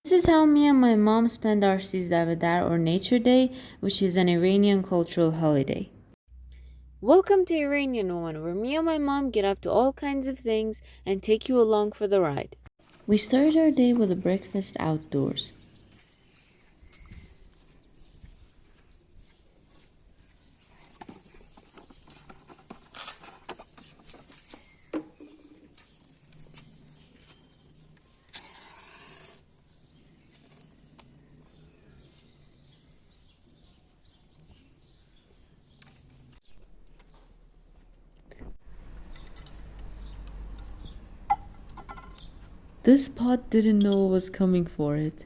This is how me and my mom spend our sizdah bedar or Nature Day, which is an Iranian cultural holiday. Welcome to Iranian One, where me and my mom get up to all kinds of things and take you along for the ride. We started our day with a breakfast outdoors. This pot didn't know what was coming for it.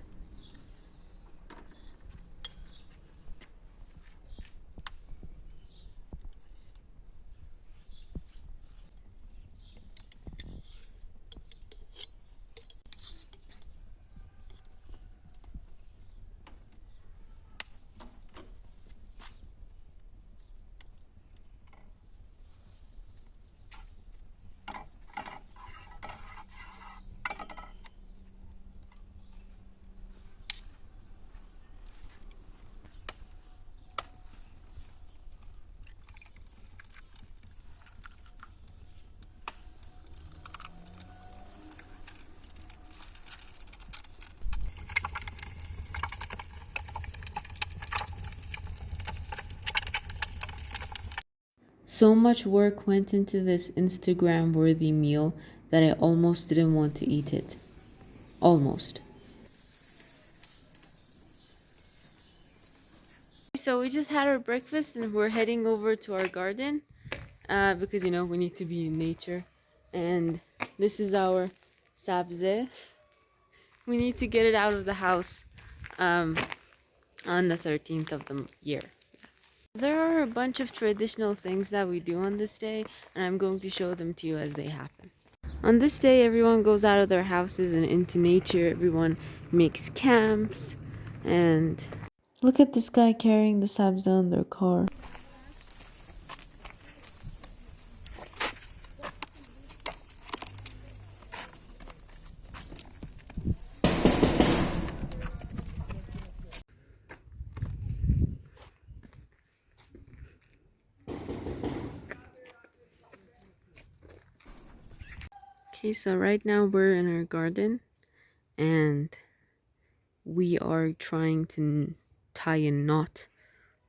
So much work went into this Instagram-worthy meal that I almost didn't want to eat it. Almost. So we just had our breakfast and we're heading over to our garden because, we need to be in nature. And this is our sizdah. We need to get it out of the house on the 13th of the year. There are a bunch of traditional things that we do on this day, and I'm going to show them to you as they happen. On this day, everyone goes out of their houses and into nature. Everyone makes camps, and look at this guy carrying the sizdah in their car. Okay, so right now we're in our garden and we are trying to tie a knot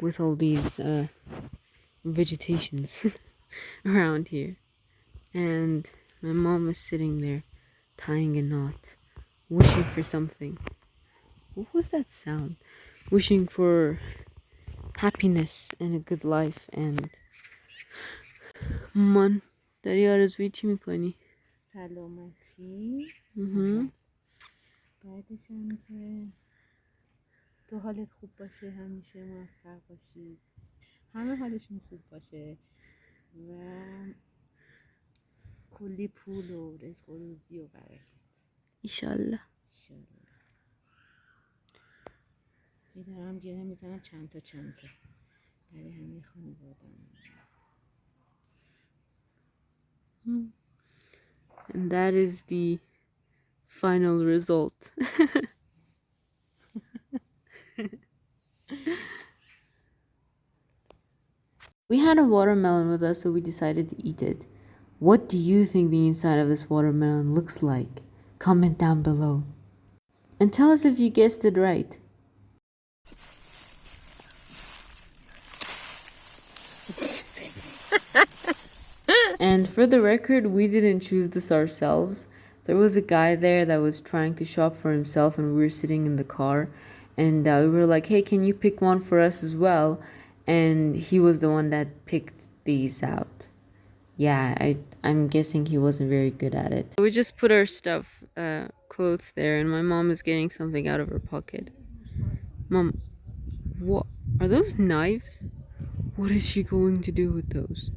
with all these vegetations around here. And my mom is sitting there tying a knot, wishing for something. What was that sound? Wishing for happiness and a good life and من داری آرزوی چی میکنی؟ سلامتی بعدش هم که تو حالت خوب باشه، همیشه موفق باشی، همه حالشون خوب باشه و کلی پول و رزق و روزی و برکت ایشالله. میدارم گره میزنم چند تا برای همه خانوادم. And that is the final result. We had a watermelon with us, so we decided to eat it. What do you think the inside of this watermelon looks like? Comment down below. And tell us if you guessed it right. And for the record, we didn't choose this ourselves. There was a guy there that was trying to shop for himself and we were sitting in the car. And we were like, hey, can you pick one for us as well? And he was the one that picked these out. Yeah, I'm guessing he wasn't very good at it. We just put our stuff, clothes there, and my mom is getting something out of her pocket. Mom, what? Are those knives? What is she going to do with those?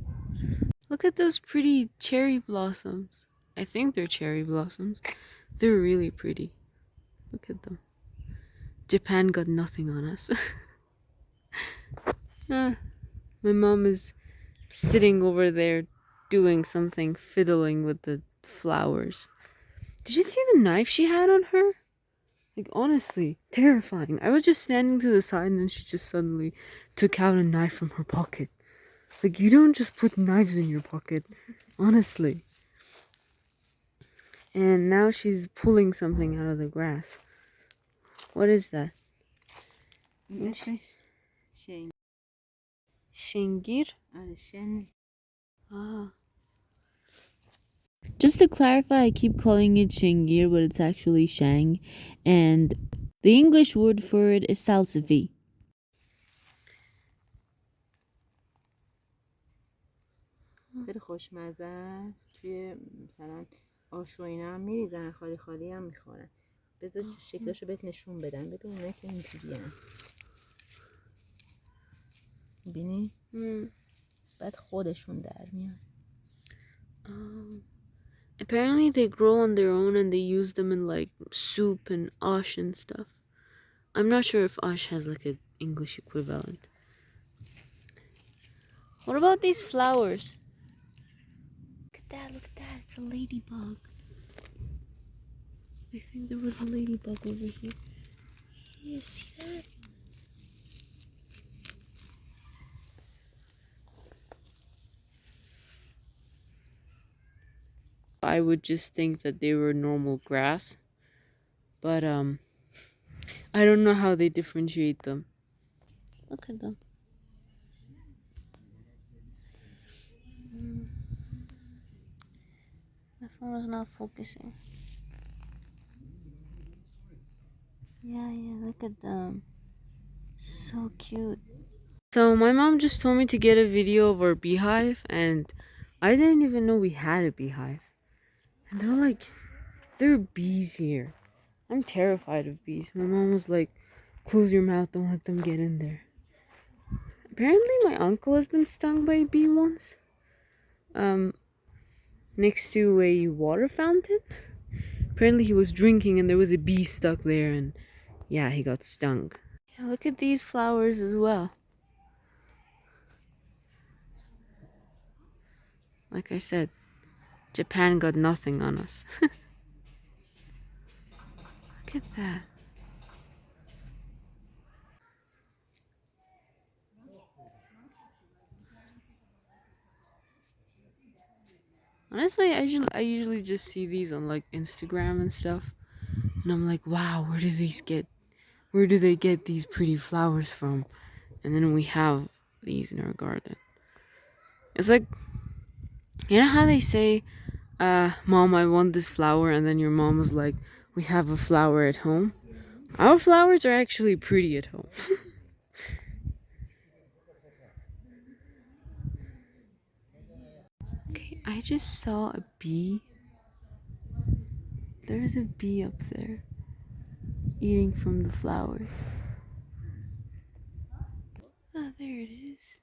Look at those pretty cherry blossoms. I think they're cherry blossoms. They're really pretty. Look at them. Japan got nothing on us. My mom is sitting over there doing something, fiddling with the flowers. Did you see the knife she had on her? Like, honestly, terrifying. I was just standing to the side and then she just suddenly took out a knife from her pocket. Like, you don't just put knives in your pocket, honestly. And now she's pulling something out of the grass. What is that? شین. Shengir? آره شن. Ah. Just to clarify, I keep calling it Shengir, but it's actually Shang. And the English word for it is salsafi. خیلی خوشمزه است. توی مثلا آش و اینا هم میریزن، خالی خالی هم میخورن. بذار شکلشو بهت نشون بدم. ببین اینا که اینجوری هم بینی؟ بعد خودشون در میان. Apparently they grow on their own and they use them in like soup and ash and stuff. I'm not sure if ash has like an English equivalent. What about these flowers? Look at that, it's a ladybug. I think there was a ladybug over here. You see that? I would just think that they were normal grass, but I don't know how they differentiate them. Look at them. My phone is not focusing. Yeah, look at them. So cute. So my mom just told me to get a video of our beehive, and I didn't even know we had a beehive. And there are bees here. I'm terrified of bees. My mom was like, close your mouth, don't let them get in there. Apparently my uncle has been stung by a bee once. Next to a water fountain. Apparently he was drinking and there was a bee stuck there, and yeah, he got stung. Yeah, look at these flowers as well. Like I said, Japan got nothing on us. Look at that. Honestly, I usually just see these on like Instagram and stuff, and I'm like, wow, where do they get these pretty flowers from? And then we have these in our garden. It's like, you know how they say, Mom, I want this flower, and then your mom was like, we have a flower at home. Our flowers are actually pretty at home. Okay, I just saw a bee. There's a bee up there eating from the flowers. Ah, there it is.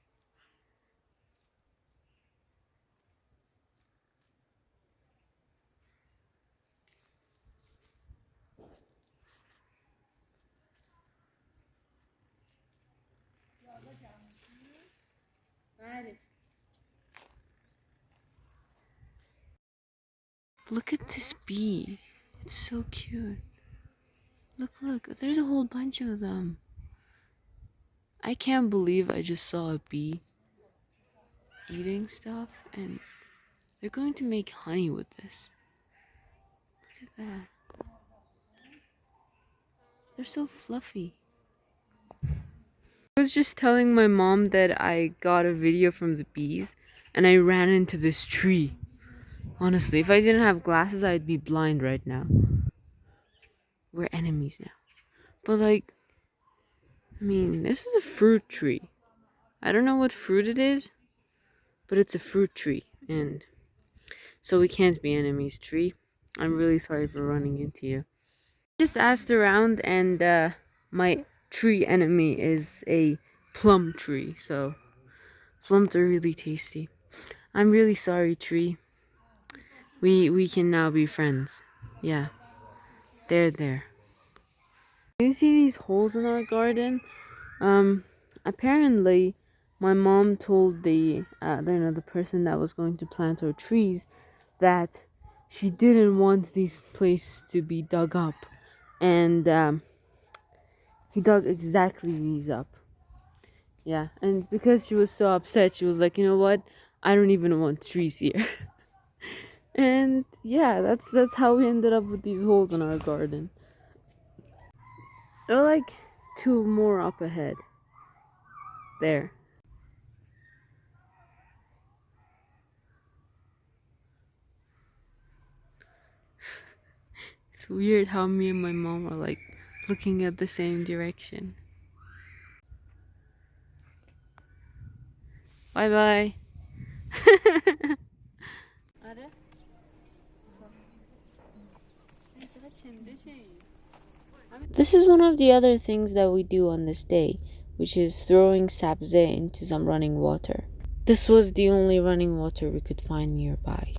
Look at this bee. It's so cute. Look, there's a whole bunch of them. I can't believe I just saw a bee eating stuff, and they're going to make honey with this. Look at that. They're so fluffy. I was just telling my mom that I got a video from the bees, and I ran into this tree. Honestly, if I didn't have glasses, I'd be blind right now. We're enemies now. But like, I mean, this is a fruit tree. I don't know what fruit it is, but it's a fruit tree, and so we can't be enemies, tree. I'm really sorry for running into you. Just asked around, and my tree enemy is a plum tree, so plums are really tasty. I'm really sorry, tree. We can now be friends. Yeah. There. You see these holes in our garden? Apparently my mom told the person that was going to plant our trees that she didn't want these places to be dug up, and he dug exactly these up. Yeah, and because she was so upset, she was like, you know what? I don't even want trees here. And yeah, that's how we ended up with these holes in our garden. There are like two more up ahead. There. It's weird how me and my mom are like looking at the same direction. Bye bye. This is one of the other things that we do on this day, which is throwing sizdah into some running water. This was the only running water we could find nearby.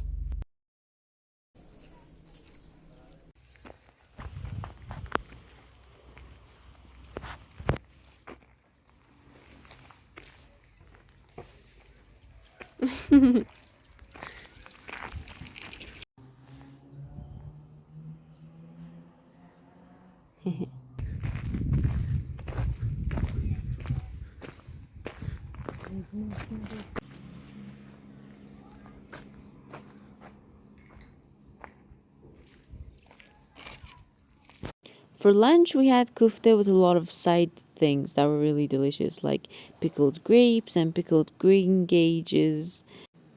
For lunch, we had kufte with a lot of side things that were really delicious, like pickled grapes and pickled green gages.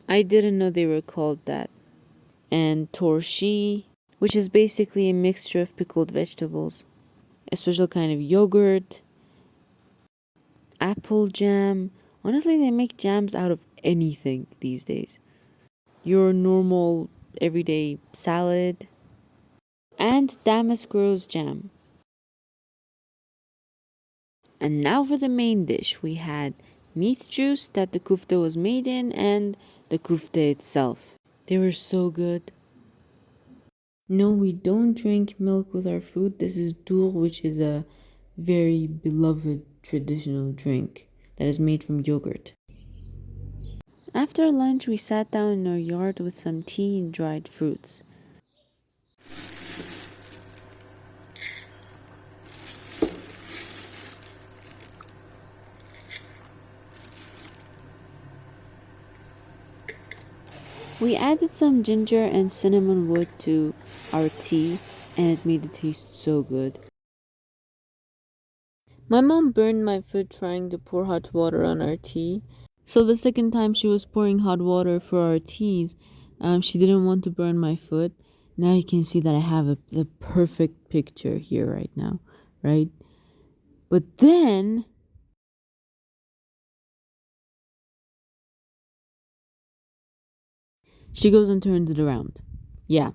I didn't know they were called that. And torshi, which is basically a mixture of pickled vegetables, a special kind of yogurt, apple jam. Honestly, they make jams out of anything these days. Your normal everyday salad, and damask rose jam. And now for the main dish. We had meat juice that the kufta was made in and the kufta itself. They were so good. No, we don't drink milk with our food. This is dur, which is a very beloved traditional drink that is made from yogurt. After lunch, we sat down in our yard with some tea and dried fruits. We added some ginger and cinnamon wood to our tea, and it made it taste so good. My mom burned my foot trying to pour hot water on our tea. So the second time she was pouring hot water for our teas, she didn't want to burn my foot. Now you can see that I have the perfect picture here right now, right? But then she goes and turns it around. Yeah,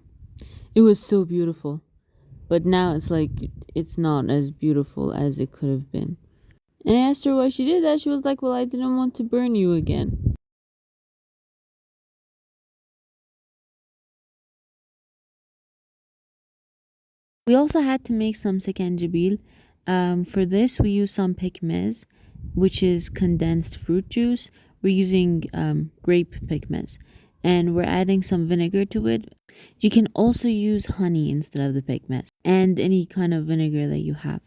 it was so beautiful. But now it's like, it's not as beautiful as it could have been. And I asked her why she did that. She was like, well, I didn't want to burn you again. We also had to make some sekenjibil. For this, we use some pekmez, which is condensed fruit juice. We're using grape pekmez. And we're adding some vinegar to it. You can also use honey instead of the pekmez. And any kind of vinegar that you have.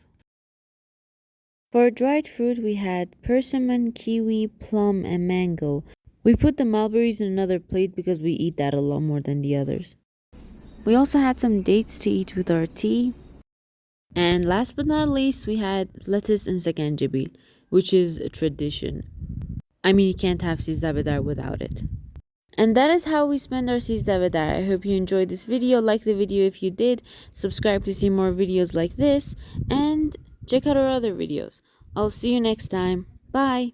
For dried fruit, we had persimmon, kiwi, plum, and mango. We put the mulberries in another plate because we eat that a lot more than the others. We also had some dates to eat with our tea. And last but not least, we had lettuce and sekenjibil, which is a tradition. I mean, you can't have sizdah bedar without it. And that is how we spend our sizdah bedar. I hope you enjoyed this video. Like the video if you did. Subscribe to see more videos like this. And check out our other videos. I'll see you next time. Bye.